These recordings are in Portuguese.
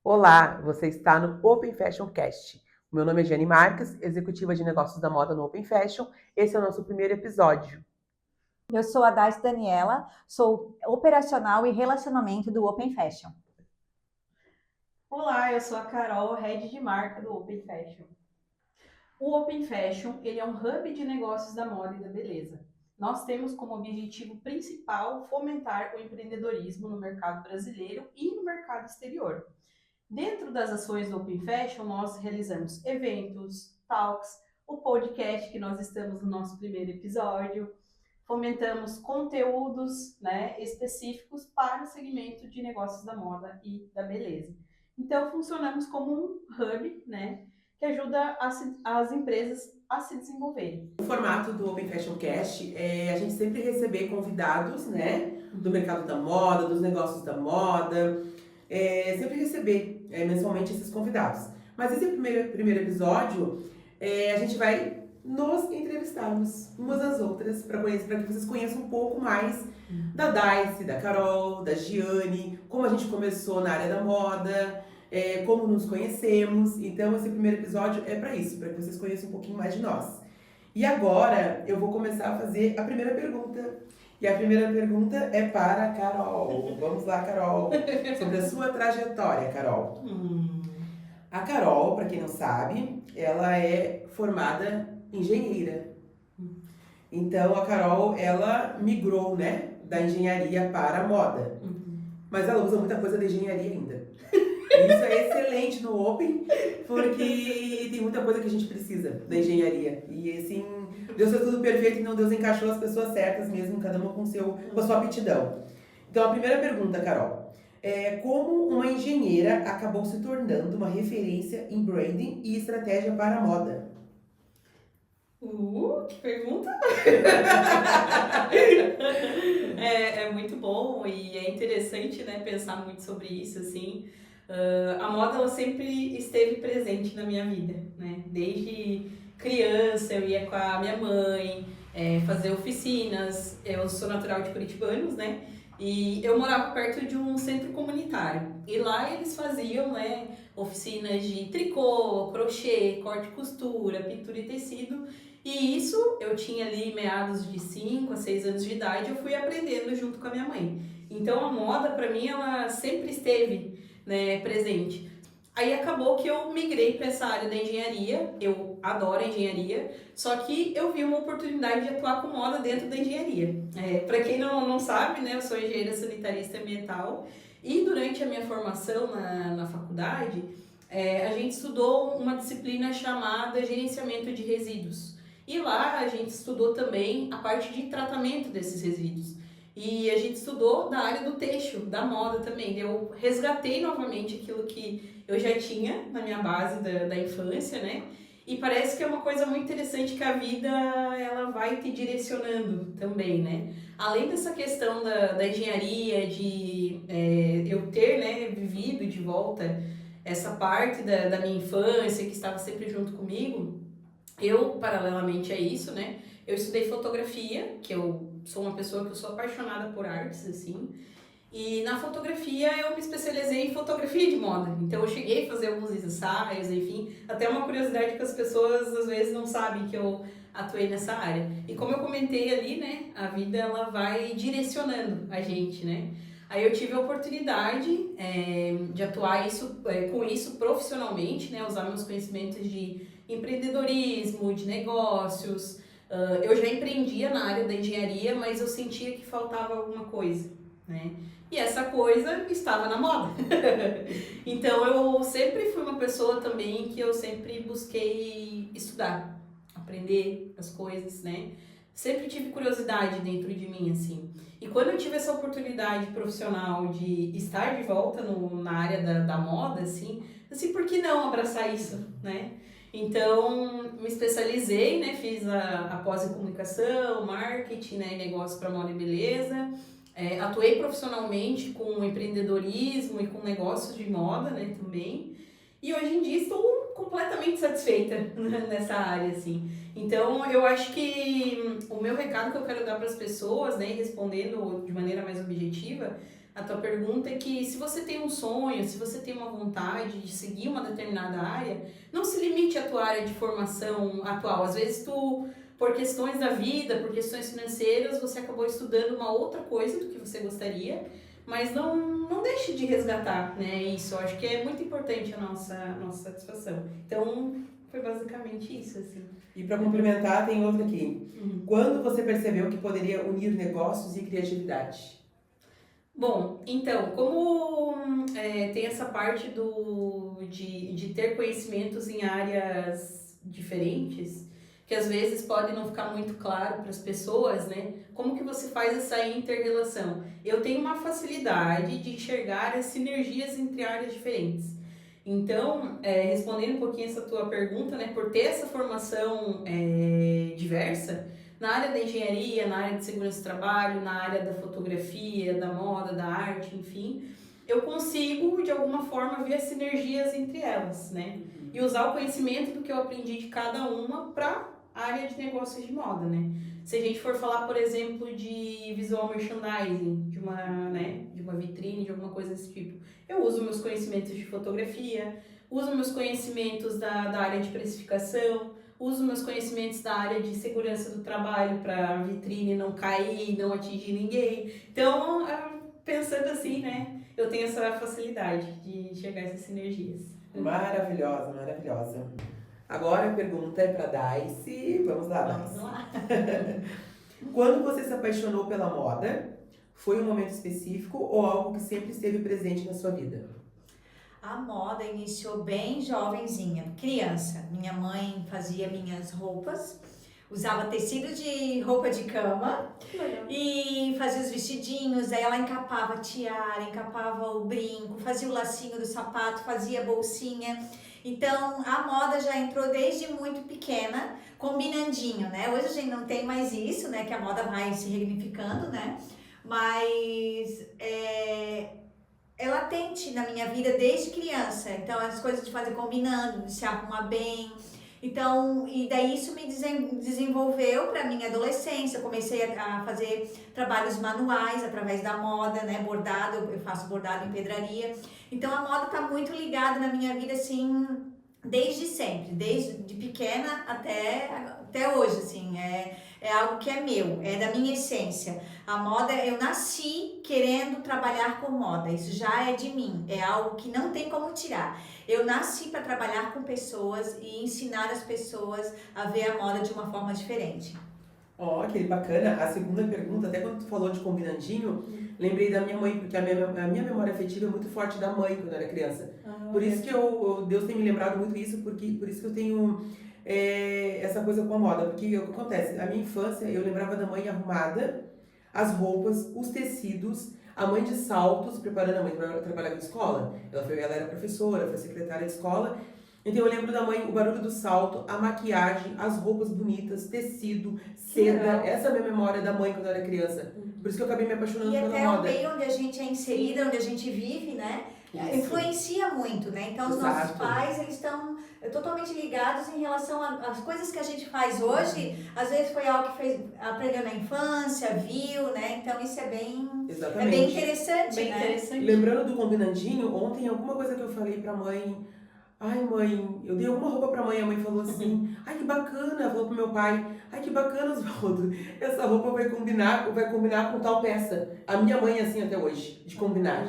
Olá, você está no Open Fashion Cast. O meu nome é Jane Marques, executiva de negócios da moda no Open Fashion. Esse é o nosso primeiro episódio. Eu sou a Dais Daniela, sou operacional e relacionamento do Open Fashion. Olá, eu sou a Carol, head de marca do Open Fashion. O Open Fashion, ele é um hub de negócios da moda e da beleza. Nós temos como objetivo principal fomentar o empreendedorismo no mercado brasileiro e no mercado exterior. Dentro das ações do Open Fashion, nós realizamos eventos, talks, o podcast que nós estamos no nosso primeiro episódio, fomentamos conteúdos, específicos para o segmento de negócios da moda e da beleza. Então, funcionamos como um hub, que ajuda as empresas a se desenvolverem. O formato do Open Fashion Cast é a gente sempre receber convidados, do mercado da moda, dos negócios da moda, sempre receber mensalmente esses convidados. Mas esse primeiro episódio, a gente vai nos entrevistarmos umas às outras para que vocês conheçam um pouco mais da Daice, da Carol, da Giane, como a gente começou na área da moda, como nos conhecemos. Então esse primeiro episódio é para isso, para que vocês conheçam um pouquinho mais de nós. E agora eu vou começar a fazer a primeira pergunta. E a primeira pergunta é para a Carol. Vamos lá, Carol. Sobre a sua trajetória, Carol. A Carol, para quem não sabe, ela é formada engenheira. Então a Carol, ela migrou, da engenharia para a moda. Mas ela usa muita coisa da engenharia ainda. Isso é excelente no Open, porque tem muita coisa que a gente precisa da engenharia. E assim, Deus fez tudo perfeito, então Deus encaixou as pessoas certas mesmo, cada uma com a sua aptidão. Então a primeira pergunta, Carol, é como uma engenheira acabou se tornando uma referência em branding e estratégia para a moda? Que pergunta! É muito bom e é interessante, pensar muito sobre isso, assim. A moda, ela sempre esteve presente na minha vida, Desde criança, eu ia com a minha mãe fazer oficinas. Eu sou natural de Curitibanos, E eu morava perto de um centro comunitário. E lá eles faziam, oficinas de tricô, crochê, corte e costura, pintura e tecido. E isso, eu tinha ali meados de 5 a 6 anos de idade, eu fui aprendendo junto com a minha mãe. Então a moda, para mim, ela sempre esteve, presente. Aí acabou que eu migrei para essa área da engenharia. Eu adoro engenharia, só que eu vi uma oportunidade de atuar com moda dentro da engenharia. Para quem não sabe, eu sou engenheira sanitarista ambiental e durante a minha formação na faculdade, a gente estudou uma disciplina chamada gerenciamento de resíduos. E lá a gente estudou também a parte de tratamento desses resíduos. E a gente estudou da área do têxtil, da moda também. Eu resgatei novamente aquilo que eu já tinha na minha base da infância, E parece que é uma coisa muito interessante que a vida ela vai te direcionando também, Além dessa questão da engenharia, de eu ter, vivido de volta essa parte da minha infância que estava sempre junto comigo, eu, paralelamente a isso, eu estudei fotografia, que eu sou uma pessoa que eu sou apaixonada por artes, assim, e na fotografia eu me especializei em fotografia de moda. Então eu cheguei a fazer alguns ensaios, enfim, até uma curiosidade que as pessoas às vezes não sabem que eu atuei nessa área. E como eu comentei ali, a vida ela vai direcionando a gente, Aí eu tive a oportunidade de atuar com isso profissionalmente, usar meus conhecimentos de empreendedorismo, de negócios. Eu já empreendia na área da engenharia, mas eu sentia que faltava alguma coisa, E essa coisa estava na moda. Então eu sempre fui uma pessoa também que eu sempre busquei estudar, aprender as coisas, Sempre tive curiosidade dentro de mim, assim. E quando eu tive essa oportunidade profissional de estar de volta na área da moda, assim, por que não abraçar isso, Então, me especializei, fiz a pós em comunicação, marketing, e negócios para moda e beleza. Atuei profissionalmente com empreendedorismo e com negócios de moda, também. E hoje em dia estou completamente satisfeita nessa área, assim. Então, eu acho que o meu recado que eu quero dar para as pessoas, né, respondendo de maneira mais objetiva, a tua pergunta é que se você tem um sonho, se você tem uma vontade de seguir uma determinada área, não se limite à tua área de formação atual. Às vezes tu, por questões da vida, por questões financeiras, você acabou estudando uma outra coisa do que você gostaria, mas não deixe de resgatar, né, isso. Eu acho que é muito importante a nossa satisfação. Então, foi basicamente isso, assim. E para complementar, tem outra aqui. Uhum. Quando você percebeu que poderia unir negócios e criatividade? Bom, então, como tem essa parte de ter conhecimentos em áreas diferentes, que às vezes pode não ficar muito claro para as pessoas, né? Como que você faz essa inter-relação? Eu tenho uma facilidade de enxergar as sinergias entre áreas diferentes. Então, respondendo um pouquinho essa tua pergunta, né? Por ter essa formação diversa, na área da engenharia, na área de segurança do trabalho, na área da fotografia, da moda, da arte, enfim, eu consigo, de alguma forma, ver as sinergias entre elas, né? E usar o conhecimento do que eu aprendi de cada uma para a área de negócios de moda, né? Se a gente for falar, por exemplo, de visual merchandising, de uma vitrine, de alguma coisa desse tipo, eu uso meus conhecimentos de fotografia, uso meus conhecimentos da área de precificação, uso meus conhecimentos da área de segurança do trabalho para a vitrine não cair, não atingir ninguém. Então, pensando assim, né, eu tenho essa facilidade de enxergar essas sinergias. Maravilhosa, maravilhosa. Agora a pergunta é para Daicy. Vamos lá, Daicy. Vamos lá. Quando você se apaixonou pela moda, foi um momento específico ou algo que sempre esteve presente na sua vida? A moda iniciou bem jovenzinha, criança. Minha mãe fazia minhas roupas, usava tecido de roupa de cama e fazia os vestidinhos. Aí ela encapava a tiara, encapava o brinco, fazia o lacinho do sapato, fazia a bolsinha. Então a moda já entrou desde muito pequena, combinandinho, né? Hoje a gente não tem mais isso, né? Que a moda vai se resignificando, né? Mas é latente na minha vida desde criança. Então, as coisas de fazer combinando, de se arrumar bem. Então, e daí isso me desenvolveu para minha adolescência. Eu comecei a fazer trabalhos manuais através da moda, né? Bordado, eu faço bordado em pedraria. Então, a moda está muito ligada na minha vida, assim, desde sempre. Desde de pequena até hoje, assim. É algo que é meu, é da minha essência. A moda, eu nasci querendo trabalhar com moda, isso já é de mim, é algo que não tem como tirar. Eu nasci para trabalhar com pessoas e ensinar as pessoas a ver a moda de uma forma diferente. Ó, que bacana. A segunda pergunta, até quando tu falou de combinandinho, lembrei da minha mãe, porque a minha memória afetiva é muito forte da mãe quando eu era criança. Por isso que Deus tem me lembrado muito isso, por isso que eu tenho essa coisa com a moda. Porque o que acontece? A minha infância, eu lembrava da mãe arrumada, as roupas, os tecidos, a mãe de saltos, preparando a mãe para trabalhar na escola. Ela era professora, foi secretária de escola. Então eu lembro da mãe, o barulho do salto, a maquiagem, as roupas bonitas, tecido, seda. Essa é a minha memória da mãe quando eu era criança. Por isso que eu acabei me apaixonando pela moda. E até o meio onde a gente é inserida, onde a gente vive, né? Isso. Influencia muito, né? Então os nossos pais, eles estão totalmente ligados em relação às coisas que a gente faz hoje. Às vezes foi algo que aprendeu na infância, viu, né? Então isso é bem interessante, bem né? Interessante. Lembrando do combinandinho, ontem alguma coisa que eu falei pra mãe... Ai, mãe, eu dei alguma roupa pra mãe, a mãe falou assim, ai, que bacana, falou pro meu pai, ai, que bacana, Osvaldo, essa roupa vai combinar com tal peça. A minha mãe é assim até hoje, de combinar.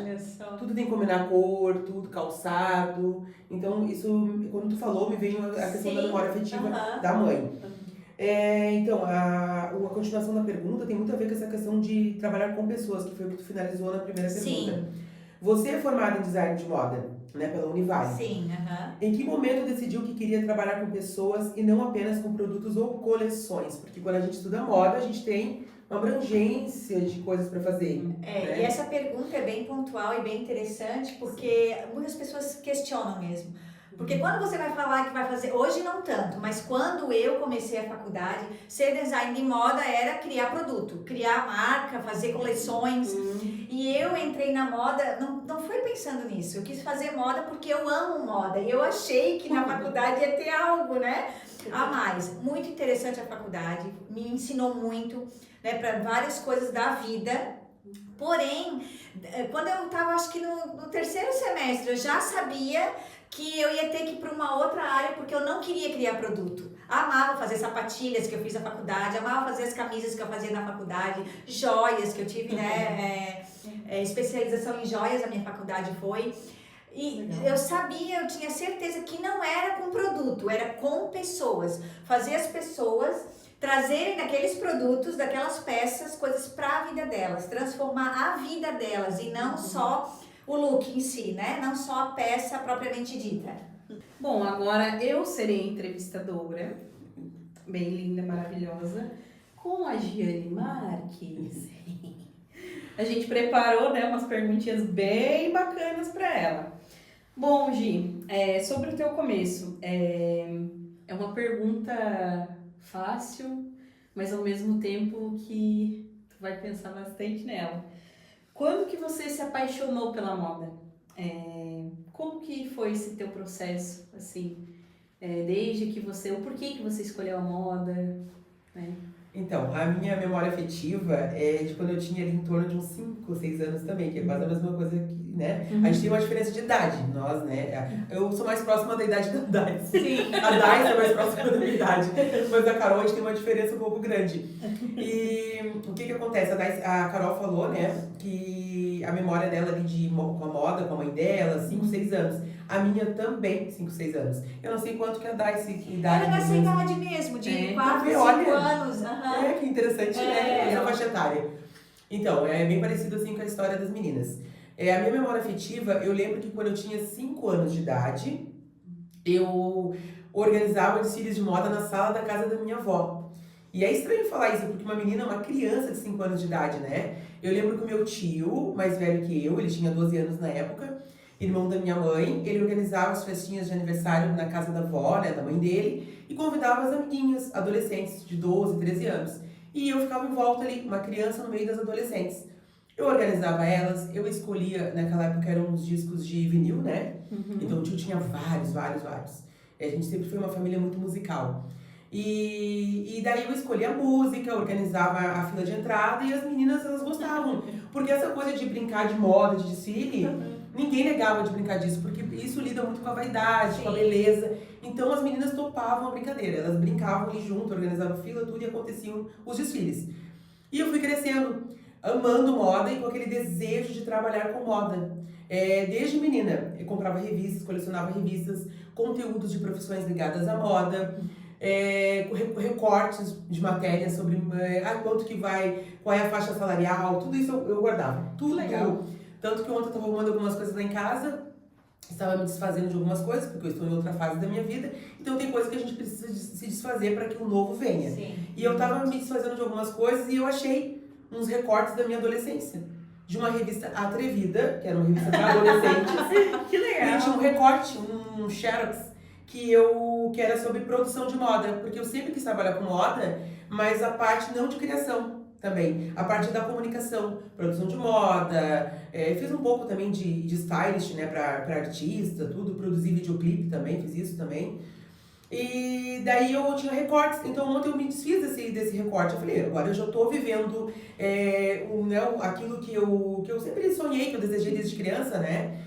Tudo tem que combinar cor, tudo, calçado. Então, isso, quando tu falou, me veio a questão da memória afetiva da mãe. Então, a continuação da pergunta tem muito a ver com essa questão de trabalhar com pessoas, que foi o que tu finalizou na primeira pergunta. Sim. Você é formada em design de moda, né, pela Univale. Sim, Em que momento decidiu que queria trabalhar com pessoas e não apenas com produtos ou coleções? Porque quando a gente estuda moda, a gente tem uma abrangência de coisas para fazer. Né? E essa pergunta é bem pontual e bem interessante, porque muitas pessoas questionam mesmo. Porque quando você vai falar que vai fazer, hoje não tanto, mas quando eu comecei a faculdade, ser design de moda era criar produto, criar marca, fazer coleções. E eu entrei na moda, não foi pensando nisso, eu quis fazer moda porque eu amo moda. E eu achei que na faculdade ia ter algo, né, a mais. Muito interessante a faculdade, me ensinou muito, né, para várias coisas da vida. Porém, quando eu estava, acho que no terceiro semestre, eu já sabia que eu ia ter que ir para uma outra área, porque eu não queria criar produto. Amava fazer sapatilhas que eu fiz na faculdade, amava fazer as camisas que eu fazia na faculdade, joias que eu tive, né, especialização em joias na minha faculdade foi. E eu sabia, eu tinha certeza que não era com produto, era com pessoas. Fazer as pessoas trazerem daqueles produtos, daquelas peças, coisas para a vida delas, transformar a vida delas e não só o look em si, né? Não só a peça propriamente dita. Bom, agora eu serei entrevistadora, bem linda, maravilhosa, com a Giane Marques. A gente preparou, né, umas perguntinhas bem bacanas para ela. Bom, Gi, sobre o teu começo, é uma pergunta fácil, mas ao mesmo tempo que tu vai pensar bastante nela. Quando que você se apaixonou pela moda? Como que foi esse teu processo, assim, desde que o porquê que você escolheu a moda, né? Então, a minha memória afetiva é de quando eu tinha ali em torno de uns 5, 6 anos também, que é quase a mesma coisa que, né? A gente tem uma diferença de idade, nós, né? Eu sou mais próxima da idade da Dais. Sim. A Dais é mais próxima da minha idade, mas a Carol a gente tem uma diferença um pouco grande. E o que acontece? A Carol falou, né, que a memória dela ali com a moda, com a mãe dela, 5, 6 anos. A minha também, 5, 6 anos. Eu não sei quanto que a Dais idade. Era nessa idade mesmo, de 4, 5 olha, anos. que interessante, né? Essa faixa etária. Então, é bem parecido assim com a história das meninas. A minha memória afetiva, eu lembro que quando eu tinha 5 anos de idade, eu organizava desfiles de moda na sala da casa da minha avó. E é estranho falar isso, porque uma menina é uma criança de 5 anos de idade, né? Eu lembro que o meu tio, mais velho que eu, ele tinha 12 anos na época, irmão da minha mãe, ele organizava as festinhas de aniversário na casa da avó, né, da mãe dele, e convidava as amiguinhas, adolescentes de 12, 13 anos. E eu ficava em volta ali, uma criança no meio das adolescentes. Eu organizava elas, eu escolhia, naquela época eram uns discos de vinil, né? Então o tio tinha vários. A gente sempre foi uma família muito musical. E daí eu escolhia a música, organizava a fila de entrada e as meninas, elas gostavam. Porque essa coisa de brincar de moda, de desfile, ninguém negava de brincar disso, porque isso lida muito com a vaidade, com a beleza. Então as meninas topavam a brincadeira, elas brincavam ali junto, organizavam fila, tudo, e aconteciam os desfiles. E eu fui crescendo, amando moda e com aquele desejo de trabalhar com moda. Desde menina, eu comprava revistas, colecionava revistas, conteúdos de profissões ligadas à moda, recortes de matérias sobre quanto que vai, qual é a faixa salarial, tudo isso eu guardava. Tudo legal. Tanto que ontem eu estava arrumando algumas coisas lá em casa, estava me desfazendo de algumas coisas, porque eu estou em outra fase da minha vida, então tem coisas que a gente precisa se desfazer para que o novo venha. Sim. E eu estava me desfazendo de algumas coisas e eu achei uns recortes da minha adolescência. De uma revista Atrevida, que era uma revista para adolescentes. Que legal! E tinha um recorte, um xerox, que era sobre produção de moda, porque eu sempre quis trabalhar com moda, mas a parte não de criação também, a parte da comunicação, produção de moda, fiz um pouco também de stylist, né, pra artista, tudo, produzi videoclipe também, fiz isso também. E daí eu tinha recortes, então ontem eu me desfiz desse recorte. Eu falei, agora eu já tô vivendo aquilo que eu sempre sonhei, que eu desejei desde criança, né?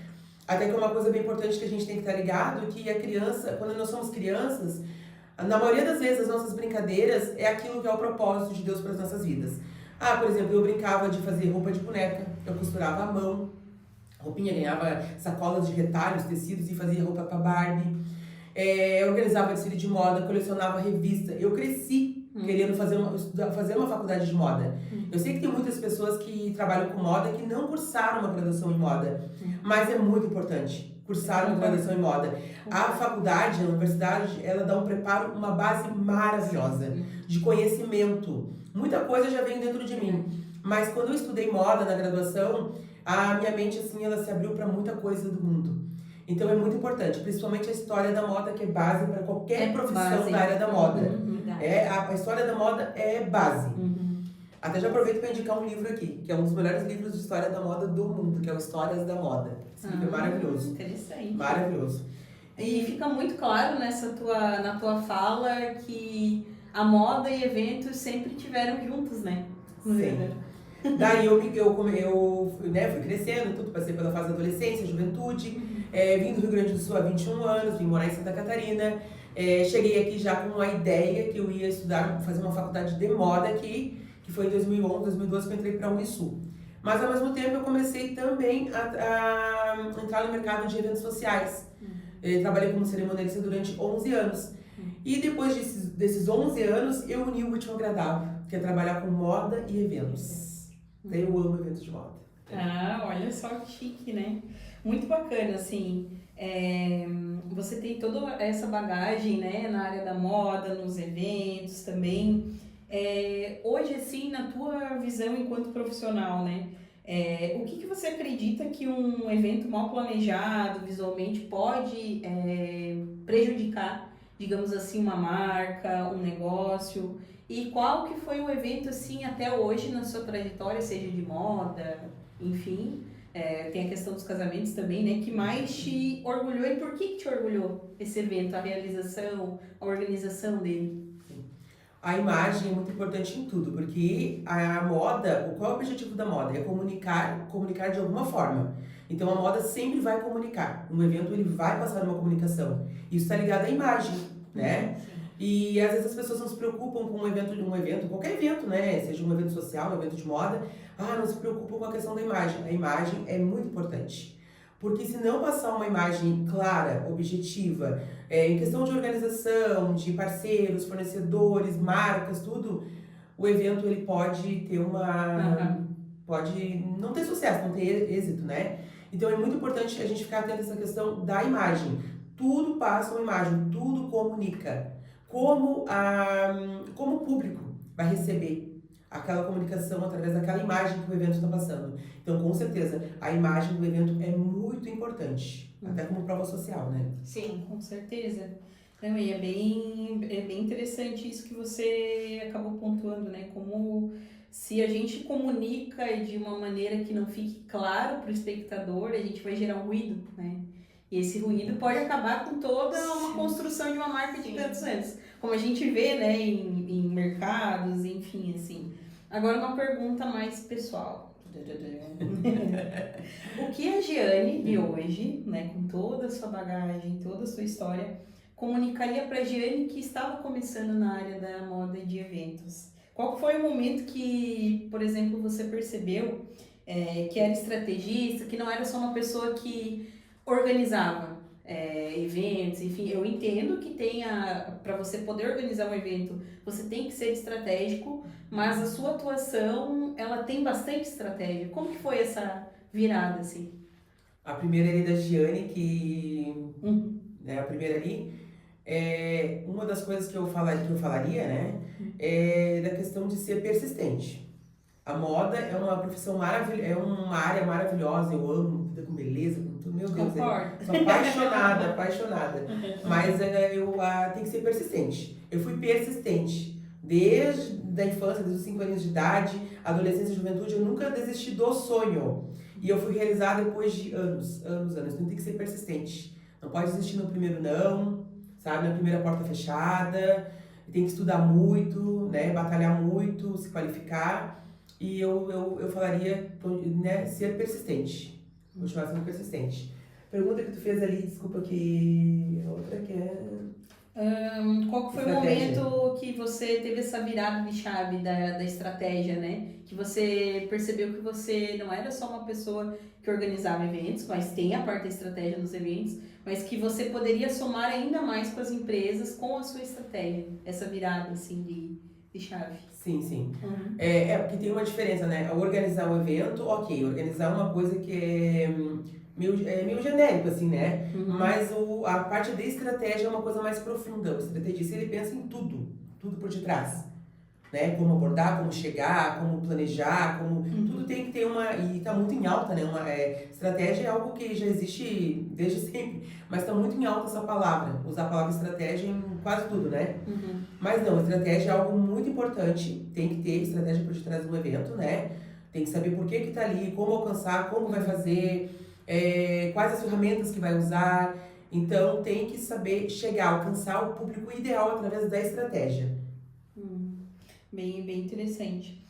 Até que é uma coisa bem importante que a gente tem que estar ligado, que a criança, quando nós somos crianças, na maioria das vezes as nossas brincadeiras é aquilo que é o propósito de Deus para as nossas vidas. Por exemplo, eu brincava de fazer roupa de boneca, eu costurava à mão, roupinha, ganhava sacolas de retalhos, tecidos e fazia roupa para Barbie. Organizava desfile de moda, colecionava revista. Eu cresci querendo fazer uma faculdade de moda. Eu sei que tem muitas pessoas que trabalham com moda que não cursaram uma graduação em moda, mas é muito importante cursar uma graduação em moda. A faculdade, a universidade, ela dá um preparo, uma base maravilhosa de conhecimento. Muita coisa já vem dentro de mim, mas quando eu estudei moda na graduação, a minha mente, assim, ela se abriu para muita coisa do mundo. Então é muito importante, principalmente a história da moda, que é base para qualquer profissão base. da área da moda. Verdade. A história da moda é base. Uhum. Até já aproveito para indicar um livro aqui, que é um dos melhores livros de história da moda do mundo, que é o Histórias da Moda. Esse livro é maravilhoso. Interessante. Maravilhoso. E fica muito claro na tua fala que a moda e eventos sempre tiveram juntos, né? Sim. Daí eu né, fui crescendo, tudo, passei pela fase da adolescência, juventude, vim do Rio Grande do Sul há 21 anos, vim morar em Santa Catarina, cheguei aqui já com uma ideia que eu ia estudar, fazer uma faculdade de moda aqui, que foi em 2011, 2012 que eu entrei para a Unisul. Mas ao mesmo tempo eu comecei também a entrar no mercado de eventos sociais. Trabalhei como cerimonialista durante 11 anos. E depois desses 11 anos, eu uni o útil ao agradável, que é trabalhar com moda e eventos. Eu amo eventos de moda. Ah, olha só que chique, né? Muito bacana, assim. Você tem toda essa bagagem, né, na área da moda, nos eventos também. Hoje, assim, na tua visão enquanto profissional, né? O que você acredita que um evento mal planejado, visualmente, pode prejudicar, digamos assim, uma marca, um negócio? E qual que foi o evento, assim, até hoje na sua trajetória, seja de moda, enfim, tem a questão dos casamentos também, né? Que mais te orgulhou e por que te orgulhou esse evento, a realização, a organização dele? A imagem é muito importante em tudo, porque a moda, qual é o objetivo da moda? É comunicar de alguma forma. Então a moda sempre vai comunicar. Um evento ele vai passar uma comunicação. Isso está ligado à imagem, né? E às vezes as pessoas não se preocupam com um evento, qualquer evento, né? Seja um evento social, um evento de moda, não se preocupam com a questão da imagem. A imagem é muito importante. Porque se não passar uma imagem clara, objetiva, em questão de organização, de parceiros, fornecedores, marcas, tudo, o evento ele pode ter pode não ter sucesso, não ter êxito, né? Então é muito importante a gente ficar atento a essa questão da imagem. Tudo passa uma imagem, tudo comunica. Como o público vai receber aquela comunicação através daquela imagem que o evento está passando. Então, com certeza, a imagem do evento é muito importante, até como prova social, né? Sim, com certeza. Também é bem interessante isso que você acabou pontuando, né? Como se a gente comunica de uma maneira que não fique claro para o espectador, a gente vai gerar um ruído, né? E esse ruído pode acabar com toda uma construção de uma marca de tantos anos. Como a gente vê, né, em mercados, enfim, assim. Agora uma pergunta mais pessoal. O que a Giane de hoje, né, com toda a sua bagagem, toda a sua história, comunicaria para a Giane que estava começando na área da moda e de eventos? Qual foi o momento que, por exemplo, você percebeu que era estrategista, que não era só uma pessoa que organizava eventos, enfim, eu entendo que para você poder organizar um evento, você tem que ser estratégico, mas a sua atuação, ela tem bastante estratégia. Como que foi essa virada, assim? A primeira ali da Giane, né, a primeira ali, uma das coisas que eu falaria, né, é da questão de ser persistente. A moda é uma profissão maravilhosa, é uma área maravilhosa, eu amo, vida com beleza, com tudo, meu Deus, sou apaixonada, mas eu tenho que ser persistente. Eu fui persistente, desde a infância, desde os 5 anos de idade, adolescência e juventude, eu nunca desisti do sonho. E eu fui realizar depois de anos. Então tem que ser persistente. Não pode desistir no primeiro não, sabe, na primeira porta fechada, tem que estudar muito, né, batalhar muito, se qualificar. E eu falaria, né, ser persistente. Continuar sendo persistente. Pergunta que tu fez ali, desculpa, que a outra que é... Qual que foi o momento que você teve essa virada de chave da estratégia, né? Que você percebeu que você não era só uma pessoa que organizava eventos, mas tem a parte da estratégia nos eventos, mas que você poderia somar ainda mais com as empresas com a sua estratégia. Essa virada, assim, de chave. Sim. Porque tem uma diferença, né? Organizar um evento, ok. Organizar uma coisa que é meio genérico, assim, né? Mas a parte da estratégia é uma coisa mais profunda. O estrategista, ele pensa em tudo por detrás. Né? Como abordar, como chegar, como planejar, tudo tem que ter uma e tá muito em alta, né? Estratégia é algo que já existe desde sempre, mas tá muito em alta essa palavra, usar a palavra estratégia em quase tudo, né? Mas não, estratégia é algo muito importante, tem que ter estratégia por detrás de um evento, né? Tem que saber por que tá ali, como alcançar, como vai fazer, quais as ferramentas que vai usar. Então, tem que saber chegar, alcançar o público ideal através da estratégia. Bem interessante.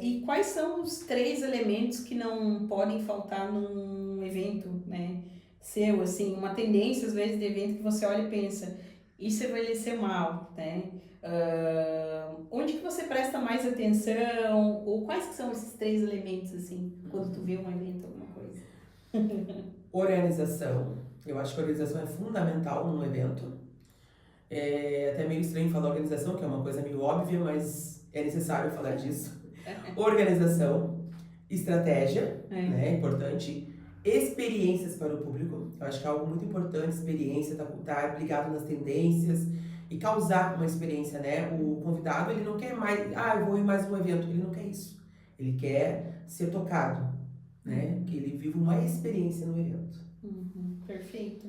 E quais são os 3 elementos que não podem faltar num evento, né, seu, assim, uma tendência, às vezes, de evento que você olha e pensa, isso envelheceu mal, né? Onde que você presta mais atenção? Ou quais que são esses 3 elementos, assim, quando tu vê um evento, alguma coisa? Organização. Eu acho que a organização é fundamental num evento. É até meio estranho falar organização, que é uma coisa meio óbvia, mas é necessário falar disso. Organização, estratégia, né, importante, experiências para o público. Eu acho que é algo muito importante, experiência, tá ligado nas tendências e causar uma experiência, né? O convidado, ele não quer mais, eu vou em mais um evento, ele não quer isso. Ele quer ser tocado, né? Que ele viva uma experiência no evento. Perfeito.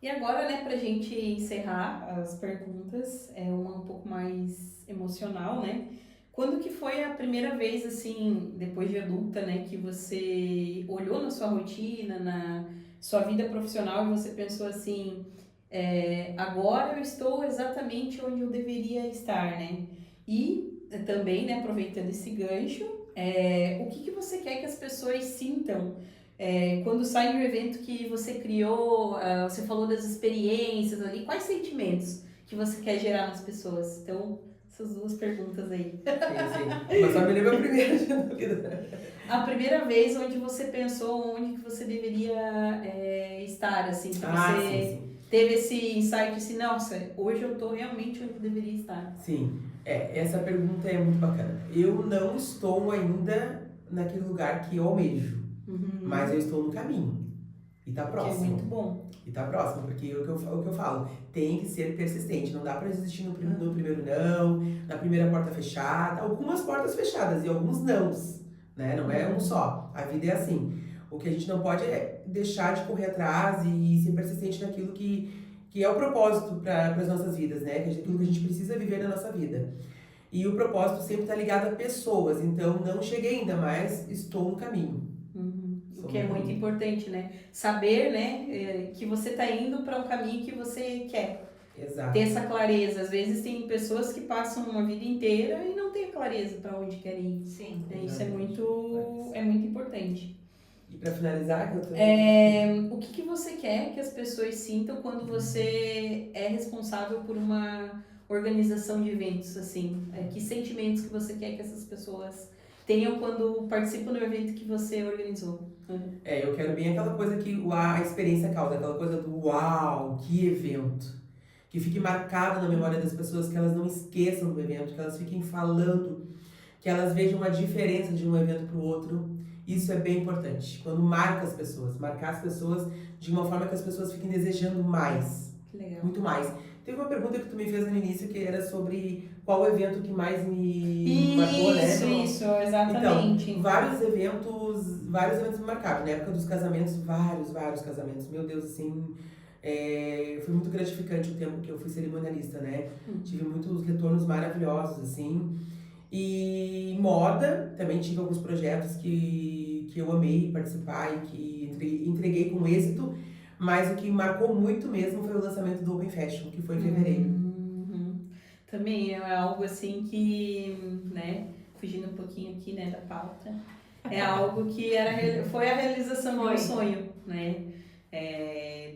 E agora, né, pra gente encerrar as perguntas, uma um pouco mais emocional, né? Quando que foi a primeira vez, assim, depois de adulta, né, que você olhou na sua rotina, na sua vida profissional e você pensou assim, agora eu estou exatamente onde eu deveria estar, né? E também, né, aproveitando esse gancho, o que você quer que as pessoas sintam quando sai um evento que você criou, você falou das experiências ali, quais sentimentos que você quer gerar nas pessoas? Então, essas 2 perguntas aí. Sim. Mas só me lembra a primeira de dúvida. A primeira vez onde você pensou onde que você deveria estar, assim, que você Sim. teve esse insight assim, nossa, hoje eu tô realmente onde eu deveria estar. Sim, essa pergunta é muito bacana. Eu não estou ainda naquele lugar que eu almejo. Mas eu estou no caminho. E tá próximo. Que é muito bom. E tá próximo, porque o que eu falo, tem que ser persistente. Não dá pra desistir no primeiro não, na primeira porta fechada. Algumas portas fechadas e alguns nãos, né? Não é um só. A vida é assim. O que a gente não pode é deixar de correr atrás e ser persistente naquilo que é o propósito para as nossas vidas, né? Aquilo que a gente precisa viver na nossa vida. E o propósito sempre está ligado a pessoas. Então, não cheguei ainda, mas estou no caminho. O que é muito importante, né? Saber, né, que você tá indo para um caminho que você quer. Exato. Ter essa clareza. Às vezes tem pessoas que passam uma vida inteira e não têm a clareza para onde querem ir. Sim. Isso é muito importante. E para finalizar, o que você quer que as pessoas sintam quando você é responsável por uma organização de eventos, assim? Que sentimentos que você quer que essas pessoas tenham quando participam do evento que você organizou? Eu quero bem aquela coisa que a experiência causa, aquela coisa do uau, que evento. Que fique marcado na memória das pessoas, que elas não esqueçam do evento, que elas fiquem falando, que elas vejam a diferença de um evento para o outro. Isso é bem importante. Quando marcar as pessoas de uma forma que as pessoas fiquem desejando mais. Que legal. Muito mais. Teve uma pergunta que tu me fez no início que era sobre qual evento que mais me marcou, né? Isso, exatamente. Então, vários eventos me marcaram. Na época dos casamentos, vários casamentos. Meu Deus, assim, foi muito gratificante o tempo que eu fui cerimonialista, né? Tive muitos retornos maravilhosos, assim. E moda, também tive alguns projetos que eu amei participar e que entreguei com êxito. Mas o que marcou muito mesmo foi o lançamento do Open Fashion, que foi em fevereiro. Também é algo assim que, né, fugindo um pouquinho aqui, né, da pauta, é algo que foi a realização do meu sonho, né?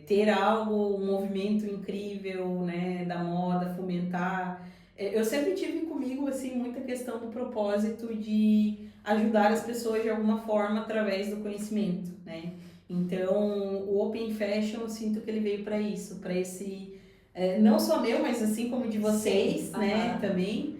Ter algo, um movimento incrível, né, da moda, fomentar. Eu sempre tive comigo, assim, muita questão do propósito de ajudar as pessoas de alguma forma através do conhecimento, né? Então, o Open Fashion, eu sinto que ele veio para isso, para esse, não só meu, mas assim como de vocês, né, também,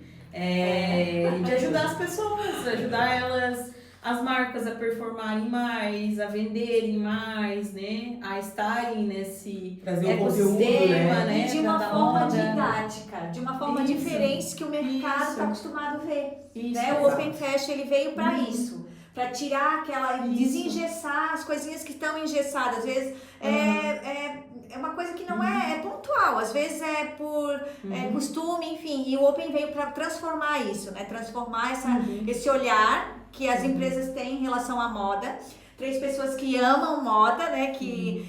de ajudar as pessoas, ajudar elas, as marcas a performarem mais, a venderem mais, né, a estarem nesse ecossistema, né, e de uma forma didática, de uma forma diferente que o mercado está acostumado a ver. Né? O Open Fashion ele veio para isso. para tirar aquela, desengessar as coisinhas que estão engessadas. Às vezes é uma coisa que não é pontual, às vezes é por costume, enfim. E o Open veio para transformar isso, né? Transformar esse olhar que as empresas têm em relação à moda. 3 pessoas que amam moda, né? Que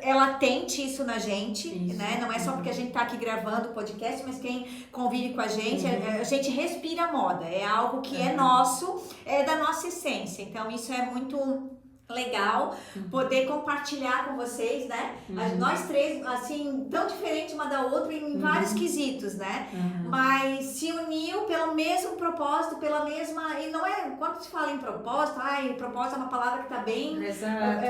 é latente isso na gente, né? Não é só porque a gente tá aqui gravando o podcast, mas quem convive com a gente respira moda. É algo que é nosso, é da nossa essência. Então isso é muito legal poder compartilhar com vocês, né? Nós 3, assim, tão diferentes uma da outra em vários quesitos, né? Mas se uniu pelo mesmo propósito, pela mesma... E não é... Quando se fala em propósito, propósito é uma palavra que tá bem... Exato.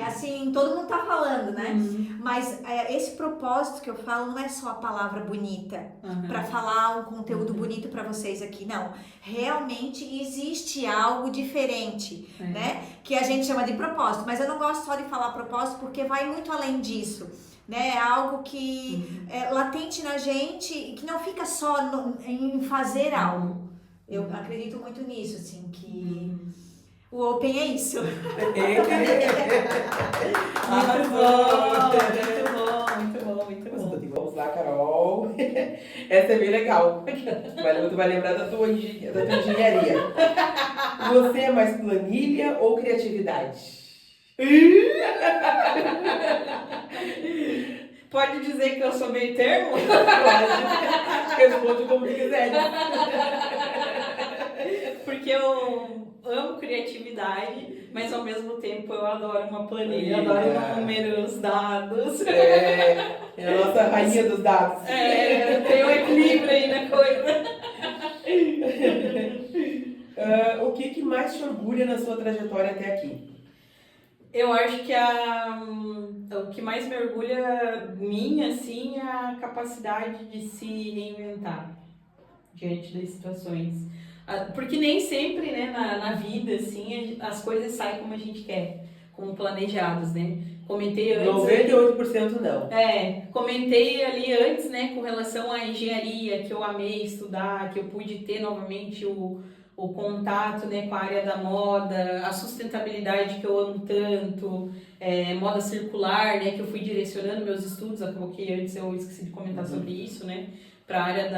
Assim, todo mundo tá falando, né? Mas esse propósito que eu falo não é só a palavra bonita para falar um conteúdo bonito para vocês aqui, não. Realmente existe algo diferente, né? Que a gente chama de propósito, mas eu não gosto só de falar propósito porque vai muito além disso, né? É algo que é latente na gente e que não fica só em fazer algo. Eu acredito muito nisso, assim, que o Open é isso. Muito bom. Vamos lá, Carol. Essa é bem legal. Tu vai lembrar da tua engenharia. Você é mais planilha ou criatividade? Pode dizer que eu sou meio termo? Pode. Responde como quiser. Porque eu amo criatividade, mas ao mesmo tempo eu adoro uma planilha, eu adoro números, dados. É a nossa rainha dos dados. Tem um equilíbrio aí na coisa. O que mais te orgulha na sua trajetória até aqui? Eu acho que o que mais me orgulha minha, assim, é a capacidade de se reinventar diante das situações. Porque nem sempre, né, na vida, assim, as coisas saem como a gente quer, como planejados, né? Comentei antes... 98% não. Comentei ali antes, né, com relação à engenharia, que eu amei estudar, que eu pude ter novamente o contato, né, com a área da moda, a sustentabilidade que eu amo tanto, moda circular, né, que eu fui direcionando meus estudos, acabou que antes eu esqueci de comentar sobre isso, né, para a área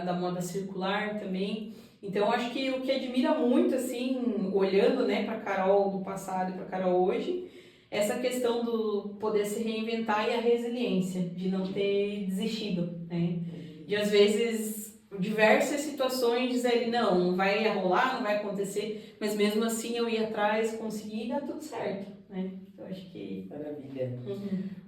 da moda circular também. Então, acho que o que admira muito, assim, olhando, né, para a Carol do passado e para a Carol hoje, essa questão do poder se reinventar e a resiliência, de não ter desistido, né, de às vezes... diversas situações dizerem, não vai rolar, não vai acontecer, mas mesmo assim eu ia atrás, consegui e dá tudo certo, né? Eu acho que... Maravilha.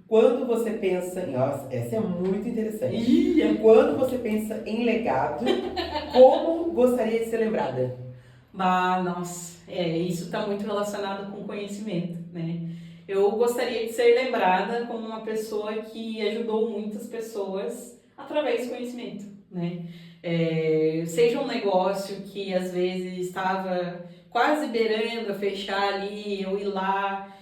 Quando você pensa em... Nossa, essa é muito interessante. Quando você pensa em legado, como gostaria de ser lembrada? Nossa, isso está muito relacionado com conhecimento, né? Eu gostaria de ser lembrada como uma pessoa que ajudou muitas pessoas através do conhecimento, né? Seja um negócio que às vezes estava quase beirando a fechar ali, eu ir lá,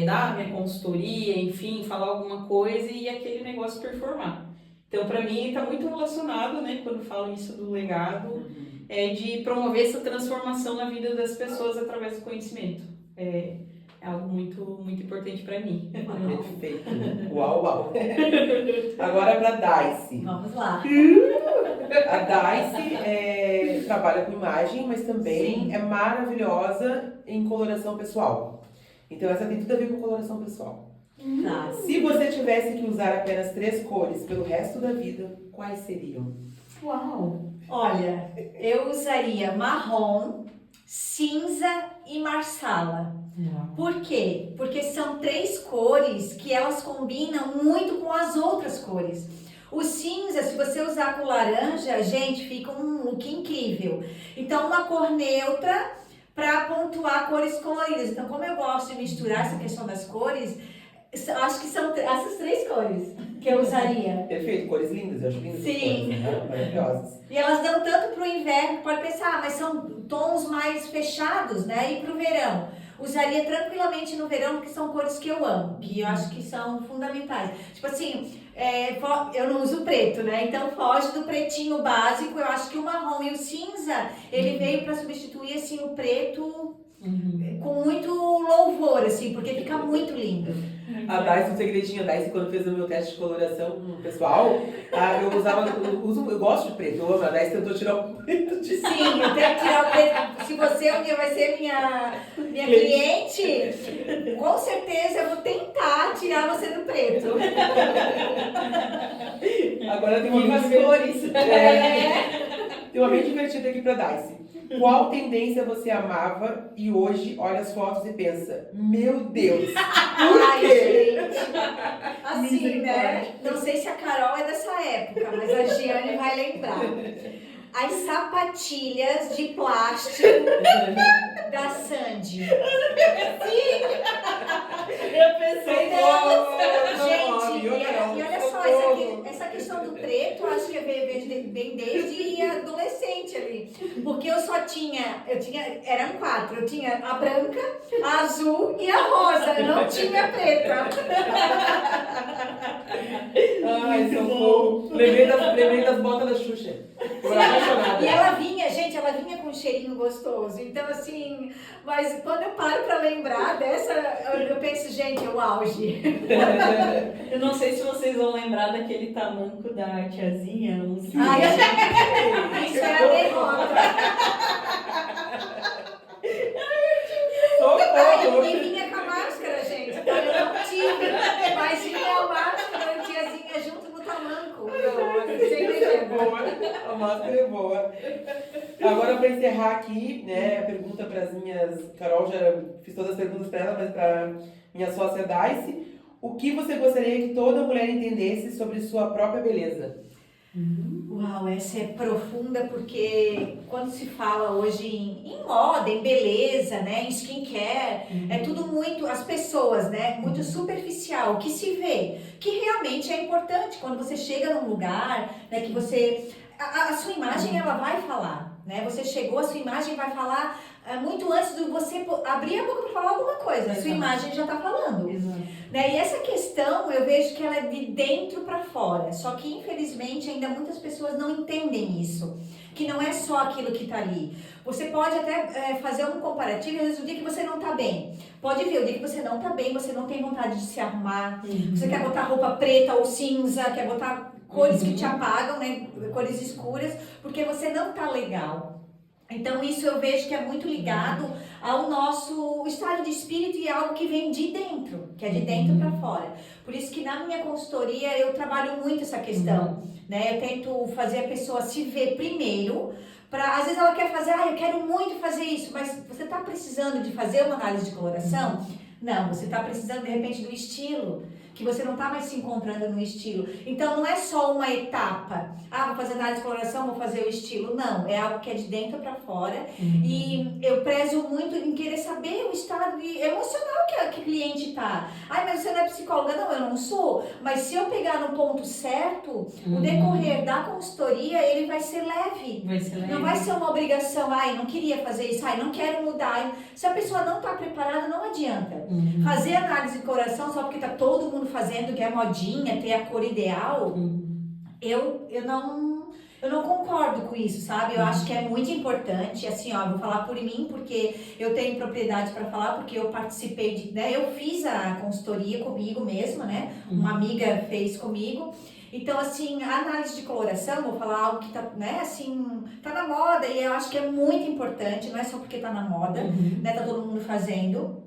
dar minha consultoria, enfim, falar alguma coisa e aquele negócio performar. Então, para mim, está muito relacionado, né, quando falo isso do legado, de promover essa transformação na vida das pessoas através do conhecimento. É algo muito, muito importante para mim. Perfeito. Uau. Agora para Daicy. Vamos lá. A Daicy trabalha com imagem, mas também é maravilhosa em coloração pessoal. Então essa tem tudo a ver com coloração pessoal. Se você tivesse que usar apenas 3 cores pelo resto da vida, quais seriam? Uau! Olha, eu usaria marrom, cinza e marsala. Por quê? Porque são 3 cores que elas combinam muito com as outras cores. O cinza, se você usar com laranja, gente, fica um look incrível. Então, uma cor neutra para pontuar cores coloridas. Então, como eu gosto de misturar essa questão das cores, acho que são essas 3 cores que eu usaria. Perfeito, cores lindas, eu acho lindas. Sim. Cores, né? Maravilhosas. E elas dão tanto pro inverno, pode pensar, mas são tons mais fechados, né? E pro verão. Usaria tranquilamente no verão, porque são cores que eu amo, que eu acho que são fundamentais. Tipo assim, eu não uso preto, né? Então foge do pretinho básico. Eu acho que o marrom e o cinza, ele veio para substituir, assim, o preto com muito louvor, assim, porque fica muito lindo. A Daisy, um segredinho, a Daisy, quando fez o meu teste de coloração pessoal, eu gosto de preto, eu amo. A Daisy tentou tirar o preto de... Sim, eu tenho que tirar o preto. Se você um dia vai ser minha cliente, com certeza eu vou tentar tirar você do preto. Agora tem uma Viva as cores. Tem uma bem divertida aqui pra Daisy. Qual tendência você amava e hoje olha as fotos e pensa, meu Deus, por Ai, quê? gente. Assim, né? Não sei se a Carol é dessa época, mas a Giane vai lembrar. As sapatilhas de plástico da Sandy. Eu pensei Gente, e olha só, essa questão do preto, acho que vem desde adolescente ali. Porque eram 4, eu tinha a branca, a azul e a rosa, eu não tinha a preta. Ai, socorro. Lembrei das botas da Xuxa. Eu era apaixonada. E ela vinha com um cheirinho gostoso. Então, assim, mas quando eu paro pra lembrar dessa, eu penso, gente, é o auge. Eu não sei se vocês vão lembrar daquele tamanco da tiazinha. Ai, gente, isso é a derrota. Socorro. E vinha com a máscara, gente. Então eu não tive, mas vinha a máscara e a tiazinha junto no tamanco. É boa, a máscara é boa. Agora, para encerrar aqui, né, a pergunta para as minhas... Carol, já fiz todas as perguntas para ela, mas para minha sócia Daisy. O que você gostaria que toda mulher entendesse sobre sua própria beleza? Uau, essa é profunda porque quando se fala hoje em moda, em beleza, né, em skincare, é tudo muito, as pessoas, né, muito superficial, que se vê, que realmente é importante quando você chega num lugar, né, que você, a sua imagem ela vai falar, né, você chegou, a sua imagem vai falar muito antes de você abrir a boca para falar alguma coisa, a sua imagem já está falando. Né? E essa questão eu vejo que ela é de dentro para fora, só que infelizmente ainda muitas pessoas não entendem isso, que não é só aquilo que está ali. Você pode até fazer um comparativo, às vezes o dia que você não está bem, pode ver, o dia que você não está bem, você não tem vontade de se arrumar, você quer botar roupa preta ou cinza, quer botar cores que te apagam, né? Cores escuras, porque você não está legal. Então isso eu vejo que é muito ligado ao nosso estado de espírito e algo que vem de dentro, que é de dentro para fora. Por isso que na minha consultoria eu trabalho muito essa questão, né? Eu tento fazer a pessoa se ver primeiro, às vezes ela quer fazer, eu quero muito fazer isso, mas você está precisando de fazer uma análise de coloração? Não, você está precisando de repente do estilo, que você não está mais se encontrando no estilo. Então não é só uma etapa, vou fazer análise de coloração, vou fazer o estilo. Não, é algo que é de dentro para fora. E eu prezo muito em querer saber o estado emocional que a cliente tá. Mas você não é psicóloga? Não, eu não sou. Mas se eu pegar no ponto certo, o decorrer da consultoria, ele vai ser leve. Não vai ser uma obrigação, não queria fazer isso, não quero mudar. Se a pessoa não está preparada, não adianta. Fazer análise de coloração só porque tá todo mundo fazendo, que é modinha, ter a cor ideal, eu não concordo com isso, sabe? Eu acho que é muito importante, assim, eu vou falar por mim, porque eu tenho propriedade para falar, porque eu participei eu fiz a consultoria comigo mesma, né? Uma amiga fez comigo. Então, assim, a análise de coloração, vou falar algo que tá, né, assim, tá na moda e eu acho que é muito importante, não é só porque tá na moda, né, tá todo mundo fazendo,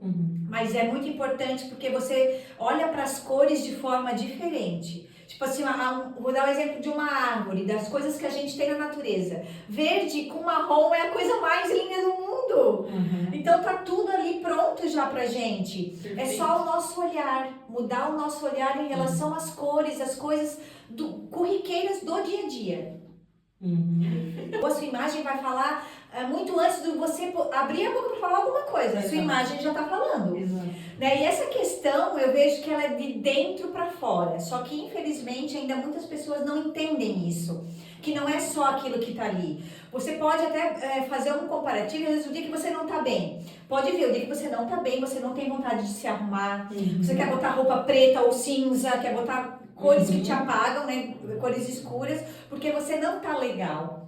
mas é muito importante porque você olha para as cores de forma diferente. Tipo assim, vou dar um exemplo de uma árvore, das coisas que a gente tem na natureza. Verde com marrom é a coisa mais linda do mundo. Então tá tudo ali pronto já pra gente. Perfeito. É só o nosso olhar, mudar o nosso olhar em relação às cores, as coisas corriqueiras do dia a dia. A sua imagem vai falar muito antes de você abrir a boca para falar alguma coisa. A sua imagem já está falando. Né? E essa questão eu vejo que ela é de dentro para fora. Só que infelizmente ainda muitas pessoas não entendem isso. Que não é só aquilo que está ali. Você pode até fazer um comparativo, às vezes o dia que você não está bem. Pode ver, o dia que você não está bem, você não tem vontade de se arrumar. Você quer botar roupa preta ou cinza, quer botar cores que te apagam, né? Cores escuras, porque você não tá legal.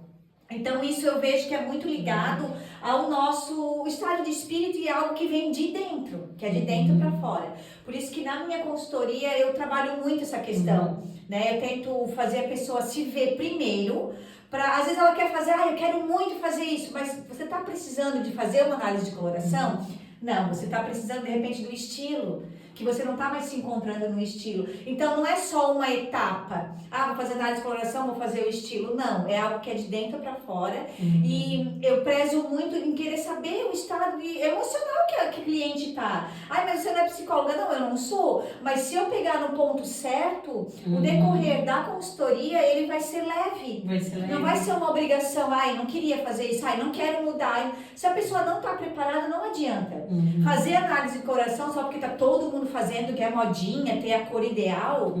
Então isso eu vejo que é muito ligado ao nosso estado de espírito e algo que vem de dentro, que é de dentro para fora. Por isso que na minha consultoria eu trabalho muito essa questão, né? Eu tento fazer a pessoa se ver primeiro, às vezes ela quer fazer, eu quero muito fazer isso, mas você está precisando de fazer uma análise de coloração? Não, você está precisando de repente do estilo, que você não está mais se encontrando no estilo. Então não é só uma etapa, vou fazer análise de coloração, vou fazer o estilo. Não, é algo que é de dentro para fora. E eu prezo muito em querer saber o estado emocional que o cliente tá. Mas você não é psicóloga? Não, eu não sou. Mas se eu pegar no ponto certo, o decorrer da consultoria, ele vai ser leve. Não vai ser uma obrigação, não queria fazer isso, não quero mudar. Se a pessoa não está preparada, não adianta. Fazer análise de coração só porque tá todo mundo fazendo, que é modinha, ter a cor ideal,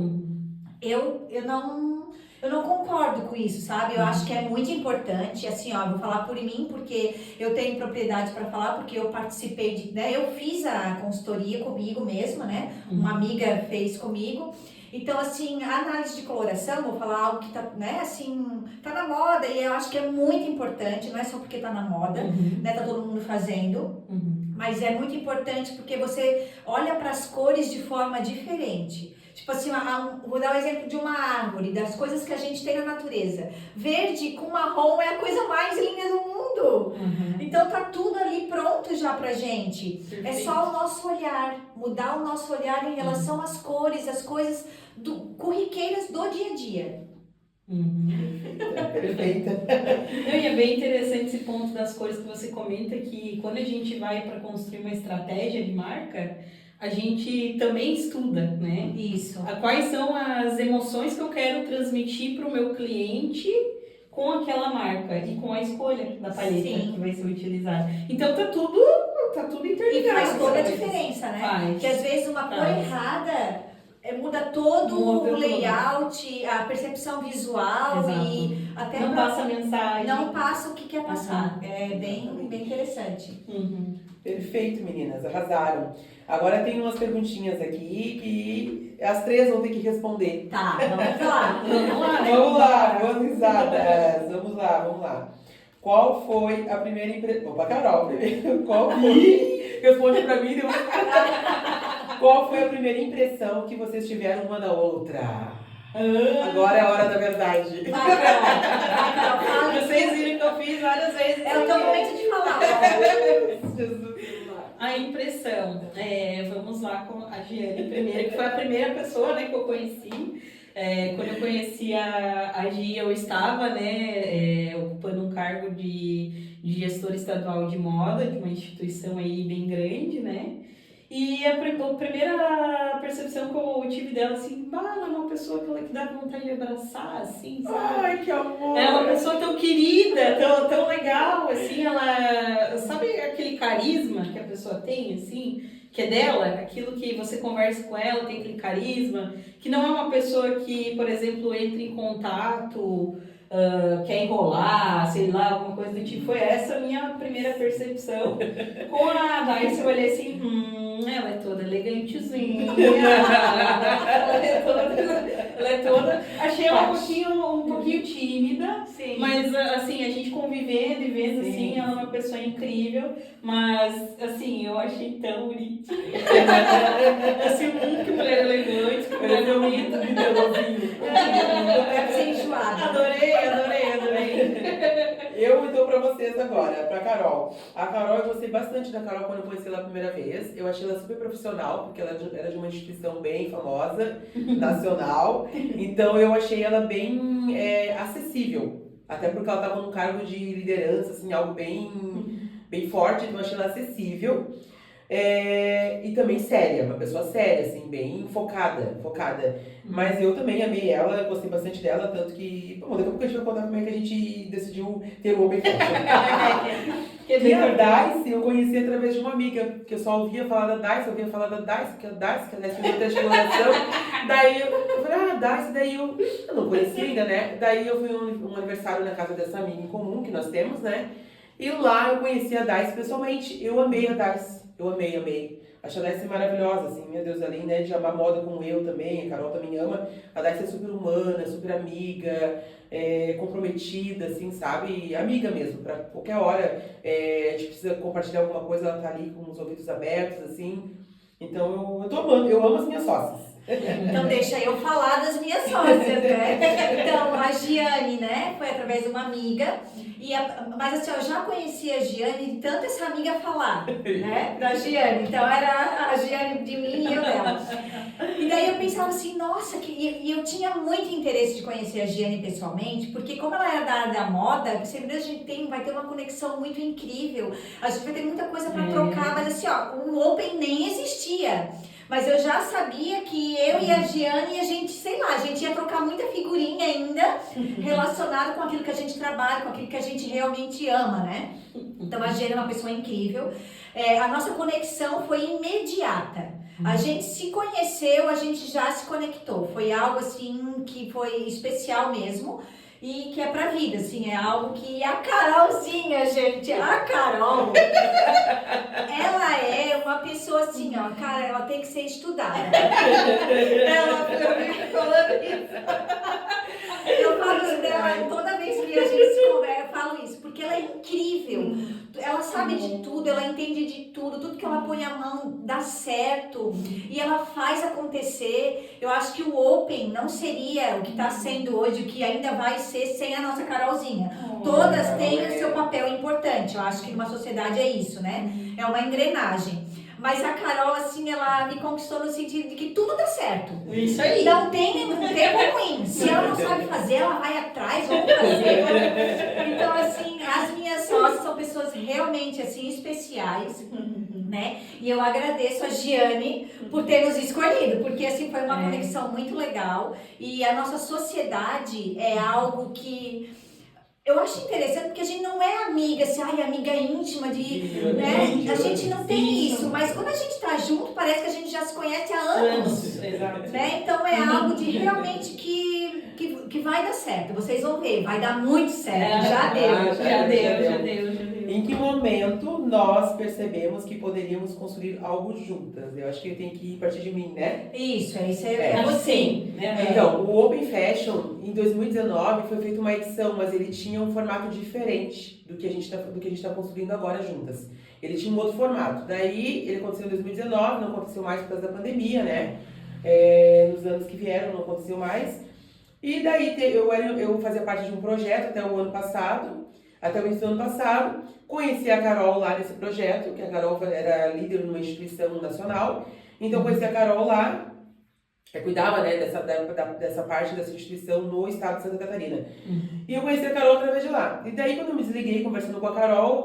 eu não concordo com isso, sabe? Eu acho que é muito importante, assim, vou falar por mim, porque eu tenho propriedade para falar, porque eu participei eu fiz a consultoria comigo mesma, né? Uma amiga fez comigo. Então, assim, a análise de coloração, vou falar algo que tá, né, assim, tá na moda, e eu acho que é muito importante, não é só porque tá na moda, né, tá todo mundo fazendo, mas é muito importante porque você olha para as cores de forma diferente. Tipo assim, vou dar um exemplo de uma árvore, das coisas que a gente tem na natureza. Verde com marrom é a coisa mais linda do mundo. Então tá tudo ali pronto já pra gente. Perfeito. É só o nosso olhar, mudar o nosso olhar em relação às cores, as coisas corriqueiras do dia a dia. Perfeita. E é bem interessante esse ponto das cores que você comenta, que quando a gente vai para construir uma estratégia de marca, a gente também estuda, né? Isso. Quais são as emoções que eu quero transmitir para o meu cliente com aquela marca e com a escolha da paleta que vai ser utilizada. Então tá tudo interligado. E faz toda a diferença, né? Faz. Porque às vezes uma cor errada muda todo o layout, a percepção visual. Exato. E até não passa a mensagem. Não passa o que quer passar. É bem interessante. Perfeito, meninas, arrasaram. Agora tem umas perguntinhas aqui que as três vão ter que responder. Tá, vamos lá. Vamos lá, boas risadas. Vamos lá. Qual foi a primeira impressão? Opa, Carol, primeiro. Qual foi? Responde pra mim. Qual foi a primeira impressão que vocês tiveram uma da outra? Agora é a hora da verdade. Vai, Carol. Vocês viram que eu fiz várias vezes. É o teu momento de falar. Jesus. A impressão. Vamos lá com a Giane primeiro, que foi a primeira pessoa, né, que eu conheci. Quando eu conheci a Gi, eu estava, né, ocupando um cargo de gestora estadual de moda, de uma instituição aí bem grande, né? E a primeira percepção que eu tive dela, assim, ela é uma pessoa que dá vontade de abraçar, assim, sabe? Ai, que amor! É uma pessoa tão querida, tão legal, assim, ela... Sabe aquele carisma que a pessoa tem, assim, que é dela? Aquilo que você conversa com ela, tem aquele carisma, que não é uma pessoa que, por exemplo, entra em contato... quer enrolar, sei lá, alguma coisa do tipo. Foi essa a minha primeira percepção. Com a Darcy, eu olhei assim, ela é toda elegantezinha. ela é toda... Achei ela um pouquinho tímida. Sim. Mas, assim, a gente convivendo e vendo, sim, assim, ela é uma pessoa incrível. Mas, assim, eu achei tão bonitinha. Assim, que mulher elegante, que mulher bonita. Deve ser enjoada. Adorei. Eu dou pra vocês agora, pra Carol. A Carol, eu gostei bastante da Carol quando eu conheci ela a primeira vez. Eu achei ela super profissional, porque ela era de uma instituição bem famosa, nacional. Então eu achei ela bem acessível. Até porque ela estava num cargo de liderança, assim, algo bem forte, então eu achei ela acessível. E também séria, uma pessoa séria, assim, bem focada. Mas eu também amei ela, gostei bastante dela, tanto que... Bom, daqui a pouco a gente vai contar como é que a gente decidiu ter o Open Fashion. E a Darcy eu conheci através de uma amiga, que eu só ouvia falar da Darcy, que a Darcy, que ela é estudante de coloração. Daí eu falei, Darcy, daí eu não conhecia ainda, né? Daí eu fui um aniversário na casa dessa amiga em comum que nós temos, né? E lá eu conheci a Daice pessoalmente. Eu amei a Daice. Eu amei, amei. Acho a Daice maravilhosa, assim, meu Deus, além, né, de amar moda como eu também, a Carol também ama. A Daice é super humana, super amiga, comprometida, assim, sabe? Amiga mesmo, pra qualquer hora a gente precisa compartilhar alguma coisa, ela tá ali com os ouvidos abertos, assim. Então eu tô amando, eu amo as minhas sócias. Então deixa eu falar das minhas sócias, né? Então a Giane, né, foi através de uma amiga, mas assim, eu já conhecia a Giane de tanto essa amiga falar, né, da Giane. Então era a Giane de mim e eu dela. E daí eu pensava assim, nossa, e eu tinha muito interesse de conhecer a Giane pessoalmente, porque como ela era da área da moda, sempre a gente vai ter uma conexão muito incrível, a gente vai ter muita coisa para trocar, mas assim, ó, o Open nem existia. Mas eu já sabia que eu e a Giane, a gente, sei lá, a gente ia trocar muita figurinha ainda relacionada com aquilo que a gente trabalha, com aquilo que a gente realmente ama, né? Então a Giane é uma pessoa incrível. A nossa conexão foi imediata. A gente se conheceu, a gente já se conectou. Foi algo assim que foi especial mesmo. E que é pra vida, assim, é algo que a Carolzinha, gente, a Carol, ela é uma pessoa assim, ó, cara, ela tem que ser estudada. Ela fica falando isso. Eu falo isso dela, toda vez que a gente se conversa, eu falo isso, porque ela é incrível. Ela sabe de tudo, ela entende de tudo que ela põe a mão dá certo e ela faz acontecer. Eu acho que o Open não seria o que está sendo hoje, o que ainda vai ser sem a nossa Carolzinha. Todas têm o seu papel importante. Eu acho que numa sociedade é isso, né? É uma engrenagem. Mas a Carol, assim, ela me conquistou no sentido de que tudo dá certo. Isso aí. Não tem tempo ruim. Se ela não sabe fazer, ela vai atrás, vamos fazer. Então, assim, as minhas sócias são pessoas realmente, assim, especiais, né? E eu agradeço a Giane por ter nos escolhido, porque, assim, foi uma conexão muito legal. E a nossa sociedade é algo que... Eu acho interessante porque a gente não é amiga, assim, amiga íntima né? A gente não tem isso, mas quando a gente tá junto, parece que a gente já se conhece há anos. Né? Então é algo de realmente que vai dar certo. Vocês vão ver, vai dar muito certo. Já deu. Em que momento nós percebemos que poderíamos construir algo juntas? Eu acho que tem que partir de mim, né? Isso é você. Né? Então, o Open Fashion, em 2019, foi feita uma edição, mas ele tinha um formato diferente do que a gente está construindo agora juntas. Ele tinha um outro formato. Daí, ele aconteceu em 2019, não aconteceu mais por causa da pandemia, né? Nos anos que vieram, não aconteceu mais. E daí, eu fazia parte de um projeto até o ano passado, até o início do ano passado. Conheci a Carol lá nesse projeto, que a Carol era líder numa instituição nacional. Então, conheci a Carol lá. Cuidava, né, dessa parte dessa instituição no estado de Santa Catarina. E eu conheci a Carol através de lá. E daí, quando eu me desliguei conversando com a Carol,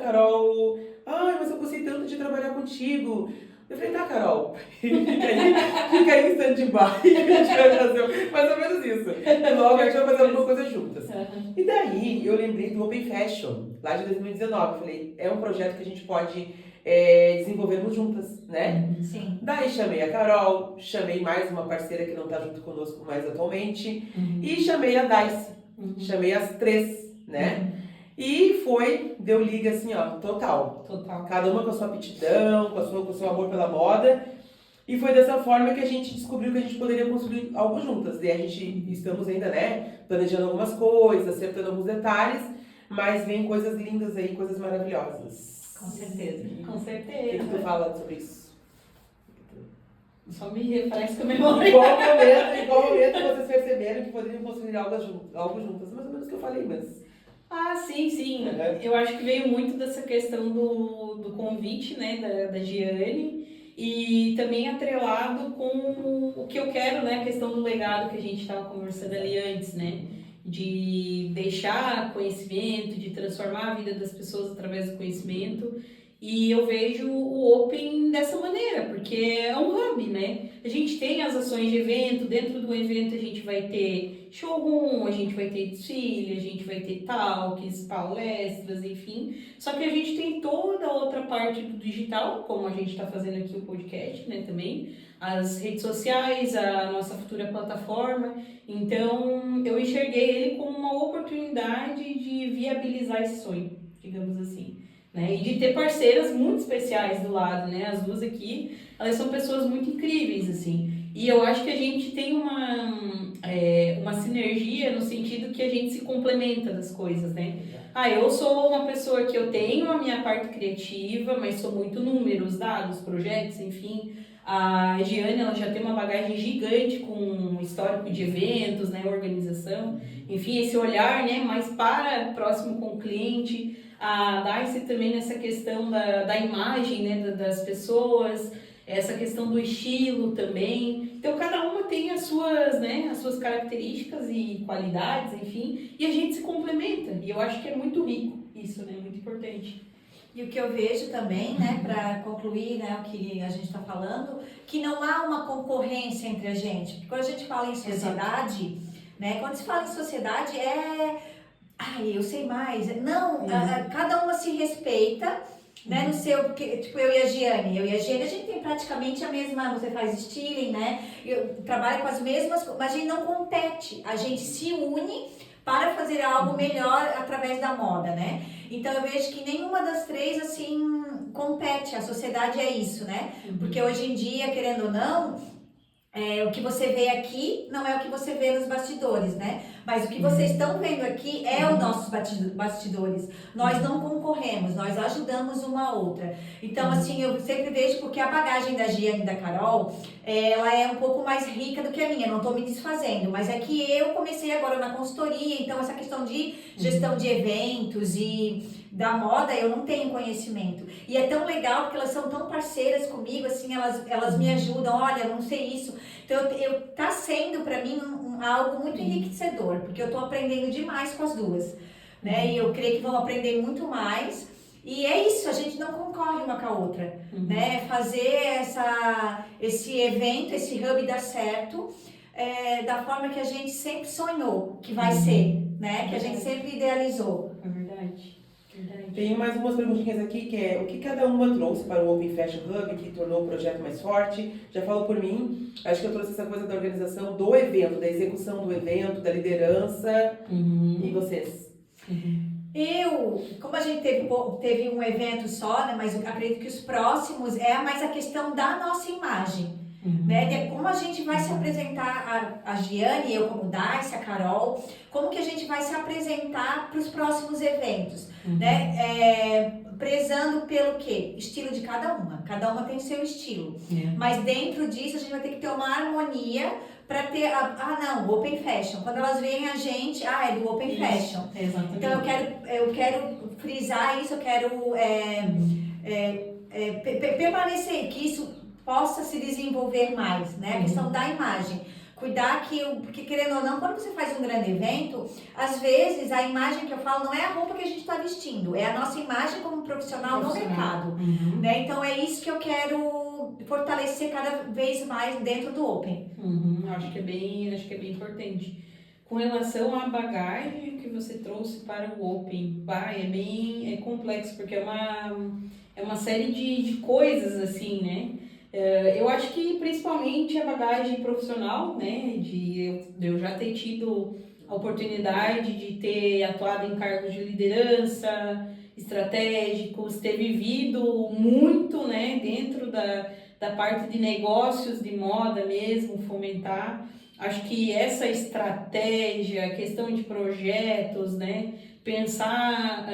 mas eu gostei tanto de trabalhar contigo. Eu falei, tá, Carol, fica aí em stand-by, que a gente vai fazer mais ou menos isso. Logo a gente vai fazer alguma coisa juntas. E daí, eu lembrei do Open Fashion, lá de 2019. Eu falei, é um projeto que a gente pode desenvolvermos juntas, né? Sim. Daí chamei a Carol, chamei mais uma parceira que não tá junto conosco mais atualmente, e chamei a Daice, chamei as três, né? E deu liga assim, ó, total. Cada uma com a sua aptidão, com o seu amor pela moda. E foi dessa forma que a gente descobriu que a gente poderia construir algo juntas. E a gente estamos ainda, né, planejando algumas coisas, acertando alguns detalhes, mas vem coisas lindas aí, coisas maravilhosas. Com certeza. Com O que certeza. tu fala sobre isso? Só me refresca a memória. Em qual momento vocês perceberam que poderiam construir algo juntas? Mais ou menos o que eu falei, mas... Sim. Eu acho que veio muito dessa questão do convite, né, da Giane, e também atrelado com o que eu quero, né, a questão do legado que a gente estava conversando ali antes, né, de deixar conhecimento, de transformar a vida das pessoas através do conhecimento. E eu vejo o Open dessa maneira, porque é um hub, né? A gente tem as ações de evento, dentro do evento a gente vai ter showroom, a gente vai ter desfile, a gente vai ter talks, palestras, enfim. Só que a gente tem toda a outra parte do digital, como a gente está fazendo aqui o podcast, né, também. As redes sociais, a nossa futura plataforma. Então, eu enxerguei ele como uma oportunidade de viabilizar esse sonho. digamos assim. Né? E de ter parceiras muito especiais do lado, né? As duas aqui, elas são pessoas muito incríveis, assim. E eu acho que a gente tem uma sinergia no sentido que a gente se complementa das coisas, né? Eu sou uma pessoa que eu tenho a minha parte criativa, mas sou muito números, dados, projetos, enfim. A Giane, ela já tem uma bagagem gigante com um histórico de eventos, né? Organização. Enfim, esse olhar, né? Mais próximo com o cliente. A Darcy também nessa questão da imagem, né? Das pessoas. Essa questão do estilo também. Então, cada uma tem as suas características e qualidades, enfim, e a gente se complementa. E eu acho que é muito rico isso, né? Muito importante. E o que eu vejo também, né, para concluir, né, o que a gente está falando, que não há uma concorrência entre a gente. Porque quando a gente fala em sociedade, né, quando se fala em sociedade eu sei mais. Não, cada uma se respeita. Né, no seu, porque, tipo, eu e a Giane, a gente tem praticamente a mesma, você faz styling, né, eu trabalho com as mesmas, mas a gente não compete, a gente se une para fazer algo melhor através da moda, né, então eu vejo que nenhuma das três, assim, compete, a sociedade é isso, né, porque hoje em dia, querendo ou não, o que você vê aqui não é o que você vê nos bastidores, né? Mas o que vocês estão vendo aqui é os nossos bastidores. Nós não concorremos, nós ajudamos uma a outra. Então, assim, eu sempre vejo porque a bagagem da Giane e da Carol, ela é um pouco mais rica do que a minha, não estou me desfazendo. Mas é que eu comecei agora na consultoria, então essa questão de gestão de eventos e da moda, eu não tenho conhecimento. E é tão legal porque elas são tão parceiras comigo, assim, elas me ajudam, olha, eu não sei isso. Então, tá sendo para mim algo muito enriquecedor, porque eu tô aprendendo demais com as duas, né? E eu creio que vão aprender muito mais. E é isso, a gente não concorre uma com a outra, né? Fazer esse evento, esse hub dar certo, da forma que a gente sempre sonhou que vai ser, né? Que a gente sempre idealizou. É verdade. Tem mais umas perguntinhas aqui, que é o que cada uma trouxe para o Open Fashion Hub, que tornou o projeto mais forte. Já falo por mim, acho que eu trouxe essa coisa da organização do evento, da execução do evento, da liderança. E vocês? Como a gente teve um evento só, né, mas eu acredito que os próximos mais a questão da nossa imagem. Né, de como a gente vai se apresentar, a Giane, eu como Darcy, a Carol, como que a gente vai se apresentar para os próximos eventos, né, prezando pelo quê? Estilo de cada uma tem o seu estilo, mas dentro disso a gente vai ter que ter uma harmonia para ter, o Open Fashion, quando elas veem a gente, é do Open Fashion, exatamente. Então eu quero frisar isso, eu quero permanecer, que isso possa se desenvolver mais, né? A questão da imagem. Cuidar porque querendo ou não, quando você faz um grande evento, às vezes a imagem que eu falo não é a roupa que a gente está vestindo, é a nossa imagem como profissional no mercado. Né? Então é isso que eu quero fortalecer cada vez mais dentro do Open. Acho que é bem importante. Com relação à bagagem que você trouxe para o Open, é complexo, porque é uma série de coisas assim, né? Eu acho que principalmente a bagagem profissional, né, de eu já ter tido a oportunidade de ter atuado em cargos de liderança, estratégicos, ter vivido muito, né, dentro da parte de negócios de moda mesmo, fomentar. Acho que essa estratégia, questão de projetos, né, pensar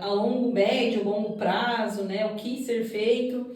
a médio, longo prazo, né, o que ser feito.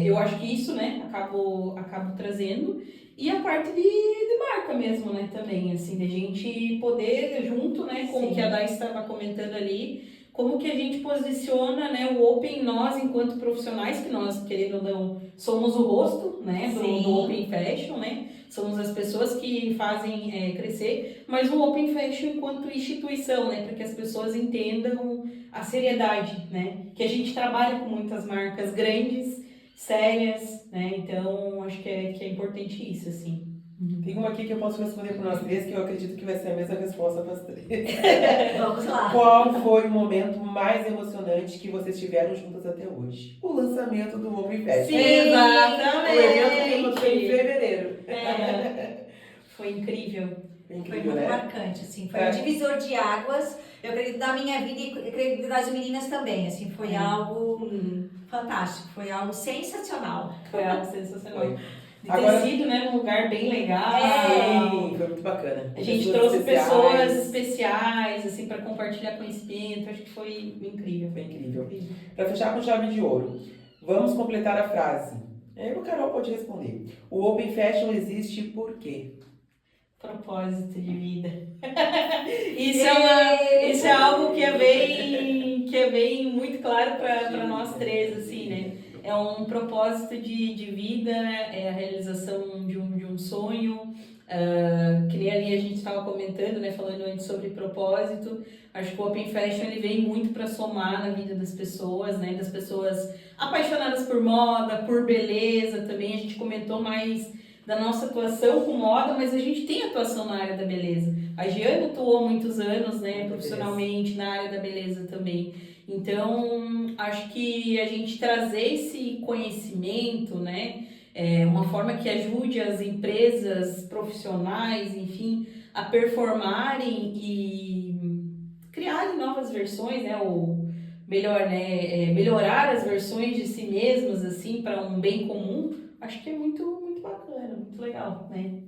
Eu acho que isso, né, acabo trazendo. E a parte de marca mesmo, né, também, assim, de a gente poder, junto, né, com o que a Dai estava comentando ali, como que a gente posiciona, né, o Open, nós, enquanto profissionais, que nós, querendo ou não, somos o rosto, né, do Open Fashion, né, somos as pessoas que fazem crescer, mas o Open Fashion enquanto instituição, né, para que as pessoas entendam a seriedade, né, que a gente trabalha com muitas marcas grandes, sérias, né, então acho que é importante isso, assim. Tem uma aqui que eu posso responder para nós três, que eu acredito que vai ser a mesma resposta para as três. Vamos lá. Qual foi o momento mais emocionante que vocês tiveram juntas até hoje? O lançamento do Open Fashion. Sim, exatamente. O evento que aconteceu em fevereiro. Foi incrível. Foi Foi incrível, muito né? marcante, assim, foi um divisor de águas, eu acredito, da minha vida e eu acredito das meninas também, assim, foi algo fantástico, foi algo sensacional. Foi algo sensacional. Foi. De ter Agora- sido, né, num lugar bem legal. Sim, foi muito bacana. A gente Pessoas trouxe pessoas especiais. especiais, assim, para compartilhar conhecimento. Acho que foi incrível. Foi incrível. Para fechar com chave de ouro, vamos completar a frase. O Carol pode responder. O Open Fashion existe por quê? Propósito de vida. Isso é algo que é bem muito claro para nós três, assim, né? É um propósito de vida, é a realização de um sonho. Que nem ali a gente estava comentando, né? Falando antes sobre propósito. Acho que o Open Fashion ele vem muito para somar na vida das pessoas, né? Das pessoas apaixonadas por moda, por beleza também. A gente comentou mais da nossa atuação com moda, mas a gente tem atuação na área da beleza. A Giana atuou muitos anos, né, profissionalmente na área da beleza também. Então, acho que a gente trazer esse conhecimento, né, uma forma que ajude as empresas profissionais, enfim, a performarem e criarem novas versões, né, ou melhor, né, melhorar as versões de si mesmas, assim, para um bem comum. Acho que é muito bacana, muito legal, né?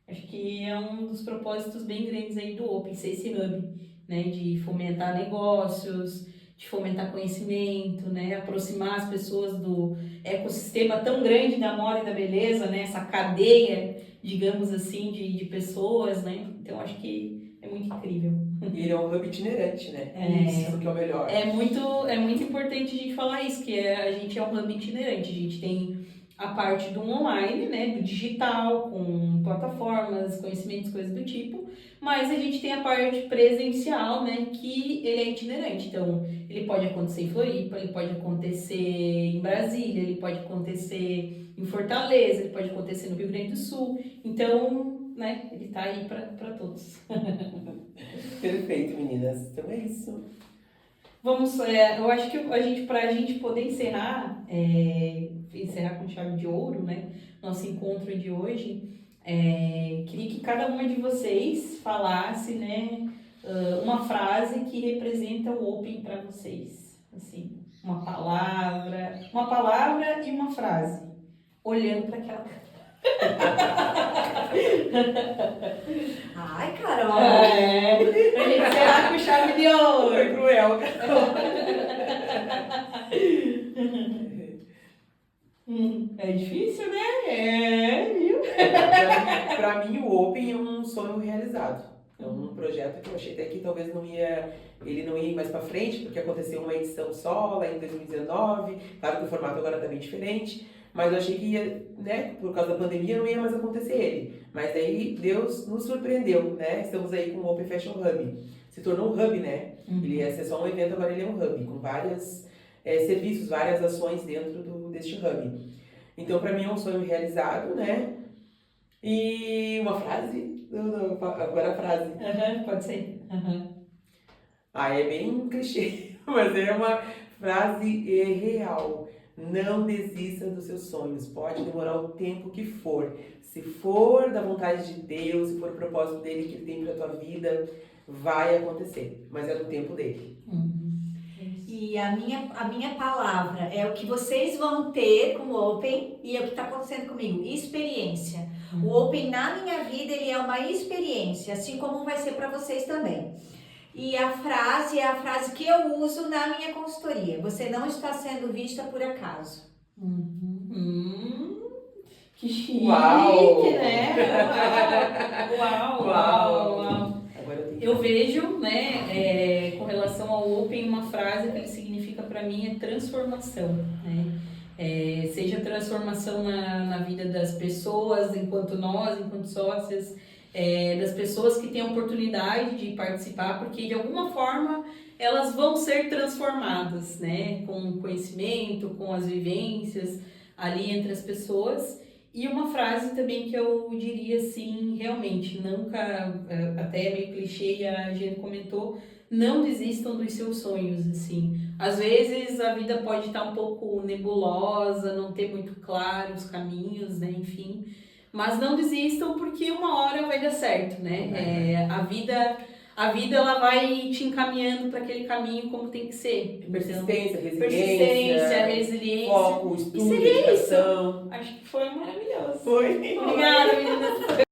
Acho que é um dos propósitos bem grandes aí do Open, ser esse hub, né? De fomentar negócios, de fomentar conhecimento, né? Aproximar as pessoas do ecossistema tão grande da moda e da beleza, né? Essa cadeia, digamos assim, de pessoas, né? Então, acho que é muito incrível. E ele é um hub itinerante, né? Isso que é o melhor. É muito importante a gente falar isso, que a gente é um hub itinerante, a gente tem a parte do online, né, do digital, com plataformas, conhecimentos, coisas do tipo, mas a gente tem a parte presencial, né, que ele é itinerante, então ele pode acontecer em Floripa, ele pode acontecer em Brasília, ele pode acontecer em Fortaleza, ele pode acontecer no Rio Grande do Sul, então, né, ele tá aí para todos. Perfeito, meninas. Então é isso. Vamos, eu acho que pra gente poder encerrar com chave de ouro, né, nosso encontro de hoje, queria que cada uma de vocês falasse, né, uma frase que representa o Open para vocês, assim, uma palavra e uma frase, olhando para aquela. Ai, Carol! Pra gente encerrar com chave de ouro. Foi cruel. É difícil, né? Viu? Pra mim, o Open é um sonho realizado. É um projeto que eu achei até que talvez ele não ia ir mais pra frente, porque aconteceu uma edição só lá em 2019. Claro que o formato agora tá bem diferente, mas eu achei que ia, né, por causa da pandemia não ia mais acontecer ele. Mas aí Deus nos surpreendeu, né? Estamos aí com o Open Fashion Hub. Se tornou um hub, né? Ele ia ser só um evento, agora ele é um hub, com vários serviços, várias ações dentro deste hub. Então, pra mim é um sonho realizado, né? E uma frase? Não, agora a frase. Pode ser. É bem clichê, mas é uma frase real. Não desista dos seus sonhos. Pode demorar o tempo que for. Se for da vontade de Deus, se for o propósito dele que ele tem pra tua vida, vai acontecer. Mas é no tempo dele. E a minha palavra é o que vocês vão ter com o Open e é o que está acontecendo comigo, experiência. O Open na minha vida, ele é uma experiência, assim como vai ser para vocês também. E a frase é a frase que eu uso na minha consultoria. Você não está sendo vista por acaso. Que chique, Uau! né? Uau! Eu vejo, né, com relação ao Open, uma frase que ele significa para mim é transformação, né? Seja transformação na vida das pessoas, enquanto sócias, das pessoas que têm a oportunidade de participar, porque de alguma forma elas vão ser transformadas, né? Com o conhecimento, com as vivências ali entre as pessoas. E uma frase também que eu diria assim, realmente, nunca, até meio clichê, a Giane comentou, não desistam dos seus sonhos, assim. Às vezes a vida pode estar um pouco nebulosa, não ter muito claro os caminhos, né, enfim. Mas não desistam porque uma hora vai dar certo, né? A vida ela vai te encaminhando para aquele caminho como tem que ser. Persistência, Persistência, resiliência. foco, estudo, seria dedicação. Acho que foi maravilhoso. Foi. Obrigada, meninas.